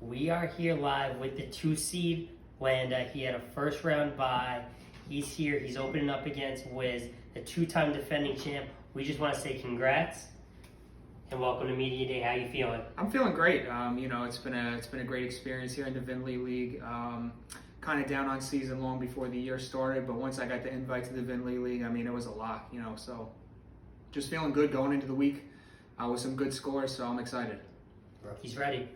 We are here live with the 2 seed Landa. He had a first round bye. He's here. He's opening up against Wiz, the 2-time defending champ. We just want to say congrats and welcome to Media Day. How you feeling? I'm feeling great. It's been a great experience here in the Vlff League. Kind of down on season long before the year started, but once I got the invite to the Vlff League, it was a lot. So just feeling good going into the week with some good scores. So I'm excited. Rookie's ready.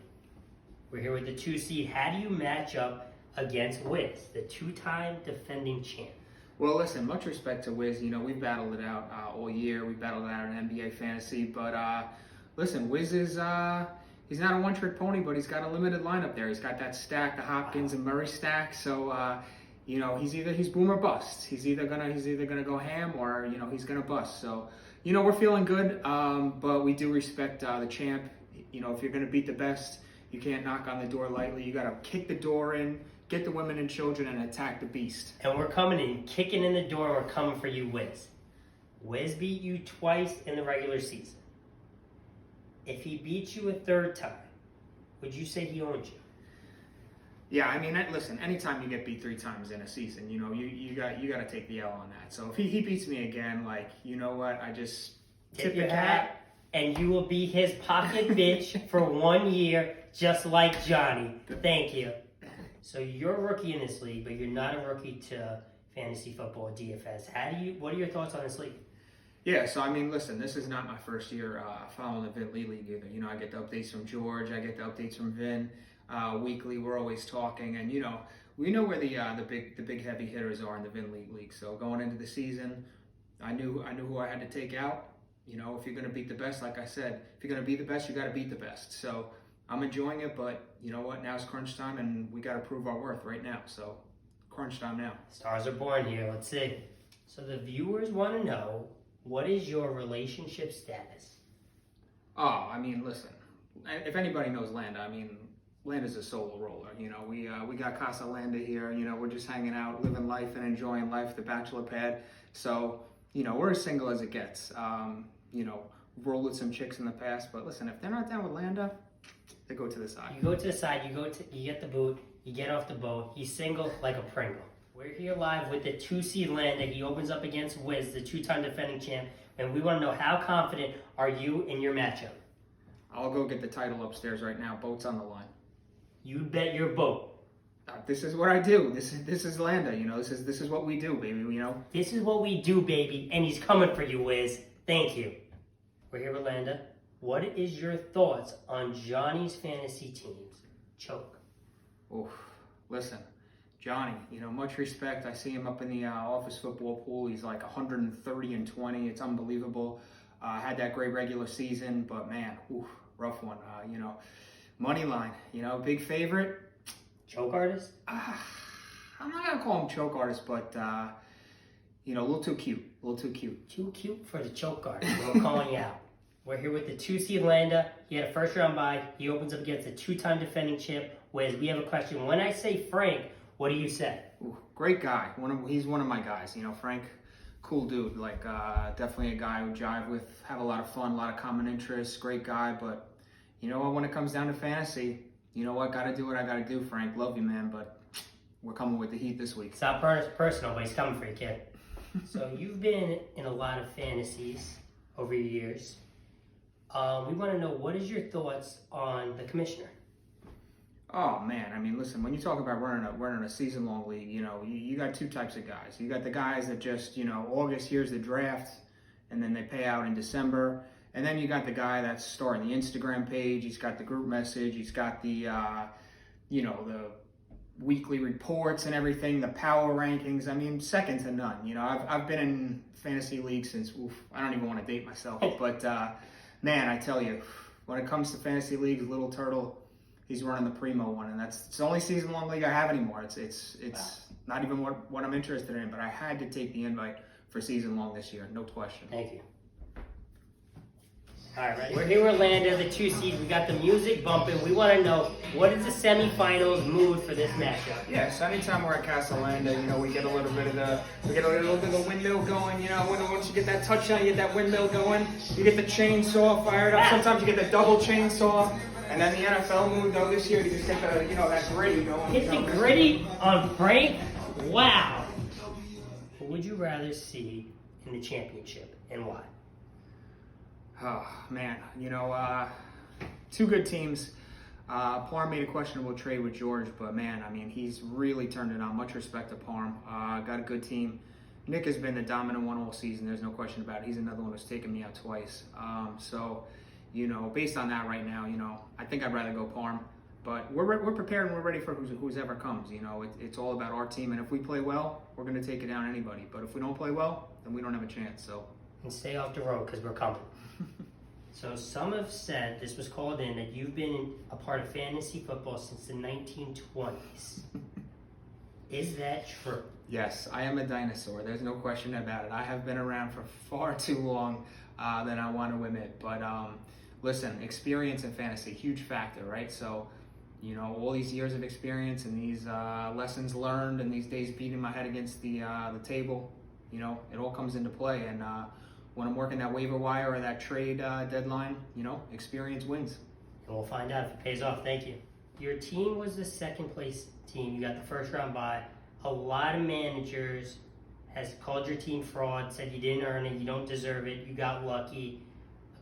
We're here with the 2 seed. How do you match up against Wiz, the 2-time defending champ? Well, listen, much respect to Wiz. We've battled it out all year. We've battled it out in NBA fantasy. But listen, Wiz is he's not a one-trick pony, but he's got a limited lineup there. He's got that stack, the Hopkins and Murray stack. So he's boom or bust. He's either gonna go ham or he's gonna bust. So we're feeling good, but we do respect the champ. If you're gonna beat the best, you can't knock on the door lightly. You gotta kick the door in, get the women and children, and attack the beast. And we're coming in, kicking in the door, and we're coming for you, Wiz. Wiz beat you twice in the regular season. If he beats you a third time, would you say he owns you? Yeah, listen, anytime you get beat 3 times in a season, you got to take the L on that. So if he beats me again, you know what, I just tip your hat. And you will be his pocket bitch for 1 year, just like Johnny. Thank you. So you're a rookie in this league, but you're not a rookie to fantasy football DFS. What are your thoughts on this league? Yeah, so listen, this is not my first year following the Vlff League either. I get the updates from George, I get the updates from Vin. Weekly, we're always talking, and we know where the big heavy hitters are in the Vlff League. So going into the season, I knew who I had to take out. If you're going to beat the best, like I said, if you're going to be the best, you got to beat the best. So I'm enjoying it, but you know what? Now it's crunch time, and we got to prove our worth right now. So crunch time now. Stars are born here. Let's see. So the viewers want to know, what is your relationship status? Oh, listen. If anybody knows Landa, Landa's a solo roller. We got Casa Landa here. We're just hanging out, living life and enjoying life, the bachelor pad. So we're as single as it gets. Rolled with some chicks in the past, but listen, if they're not down with Landa, they go to the side. You go to the side, you get the boot, you get off the boat. He's single like a Pringle. We're here live with the 2 seed Landa. He opens up against Wiz, the 2-time defending champ, and we want to know, how confident are you in your matchup? I'll go get the title upstairs right now. Boat's on the line. You bet your boat. This is what I do. This is Landa. This is what we do, baby. This is what we do, baby. And he's coming for you, Wiz. Thank you. We're here with Landa. What is your thoughts on Johnny's fantasy team's choke? Oof. Listen, Johnny. Much respect. I see him up in the office football pool. He's like 130-20. It's unbelievable. Had that great regular season, but man, rough one. Money line. Big favorite. Choke artist? I'm not gonna call him choke artist, but a little too cute. Too cute for the choke artist. We're calling you out. We're here with the 2 seed Landa. He had a first round bye. He opens up against a 2-time defending champ. Wiz, we have a question. When I say Frank, what do you say? Ooh, great guy. He's one of my guys. Frank, cool dude. Definitely a guy who jive with, have a lot of fun, a lot of common interests. Great guy, but when it comes down to fantasy, gotta do what I gotta do, Frank. Love you, man, but we're coming with the heat this week. It's not personal, but he's coming for you, kid. So you've been in a lot of fantasies over your years. We want to know, what is your thoughts on the commissioner? Oh man, listen, when you talk about running a season-long league, you got 2 types of guys. You got the guys that just, August, here's the draft, and then they pay out in December. And then you got the guy that's starting the Instagram page. He's got the group message. He's got the, the weekly reports and everything, the power rankings. Second to none. I've been in fantasy leagues since, I don't even want to date myself. But, man, I tell you, when it comes to fantasy leagues, Little Turtle, he's running the primo one. And it's the only season-long league I have anymore. It's not even what I'm interested in. But I had to take the invite for season-long this year. No question. Thank you. All right, ready? We're here with Landa, the 2 seed. We got the music bumping. We want to know, what is the semifinals mood for this matchup? Yeah, so anytime we're at Casa Landa, we get a little bit of the windmill going. Once you get that touchdown, you get that windmill going. You get the chainsaw fired up. Sometimes you get the double chainsaw. And then the NFL move though this year, you just hit the, that gritty going. Hit the gritty on Frank? Wow. Who would you rather see in the championship and why? Oh, man. Two good teams. Parm made a questionable trade with George, but man, I mean, he's really turned it on. Much respect to Parm. Got a good team. Nick has been the dominant one all season. There's no question about it. He's another one who's taken me out twice. So, based on that right now, I think I'd rather go Parm. But we're prepared and we're ready for who's ever comes. It's all about our team. And if we play well, we're going to take it down anybody. But if we don't play well, then we don't have a chance. So. And stay off the road because we're coming. So some have said, this was called in, that you've been a part of fantasy football since the 1920s. Is that true? Yes, I am a dinosaur. There's no question about it. I have been around for far too long than I want to admit. But listen, experience in fantasy, huge factor, right? So, all these years of experience and these lessons learned and these days beating my head against the table, it all comes into play. And when I'm working that waiver wire or that trade deadline, experience wins. And we'll find out if it pays off. Thank you. Your team was the second place team. You got the first round bye. A lot of managers has called your team fraud, said you didn't earn it, you don't deserve it, you got lucky.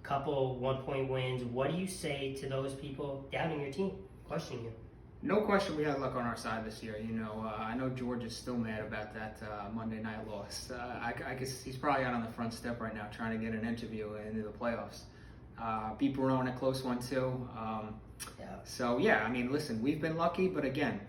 A couple 1-point wins. What do you say to those people doubting your team, questioning you? No question we had luck on our side this year. I know George is still mad about that Monday night loss. I guess he's probably out on the front step right now trying to get an interview into the playoffs. Beat Barone, a close one too. So, I mean, listen, we've been lucky, but again,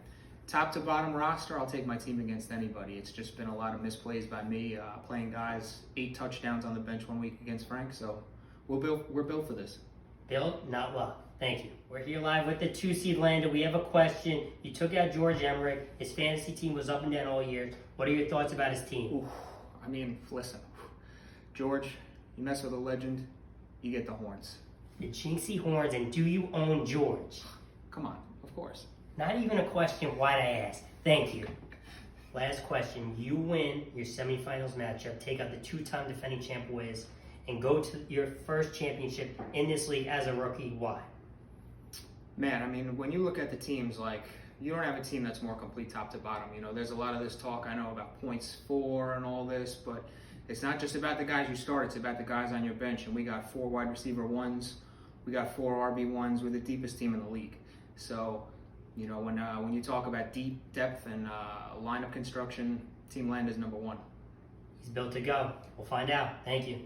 top to bottom roster, I'll take my team against anybody. It's just been a lot of misplays by me, playing guys, 8 touchdowns on the bench one week against Frank. So we're built for this. Built, not luck. Thank you. We're here live with the 2-seed Landa. We have a question. You took out George Emmerich. His fantasy team was up and down all year. What are your thoughts about his team? Oof. I mean, listen, George, you mess with a legend, you get the horns. The jinxie horns, and do you own George? Come on, of course. Not even a question, why'd I ask? Thank you. Last question. You win your semifinals matchup, take out the 2-time defending champ Wiz, and go to your first championship in this league as a rookie. Why? Man, I mean, when you look at the teams, you don't have a team that's more complete top to bottom. There's a lot of this talk, I know, about points for and all this, but it's not just about the guys you start, it's about the guys on your bench. And we got 4 wide receiver ones, we got 4 RB1s, we're the deepest team in the league. So, when you talk about deep depth and lineup construction, Team Landa is number 1. He's built to go. We'll find out. Thank you.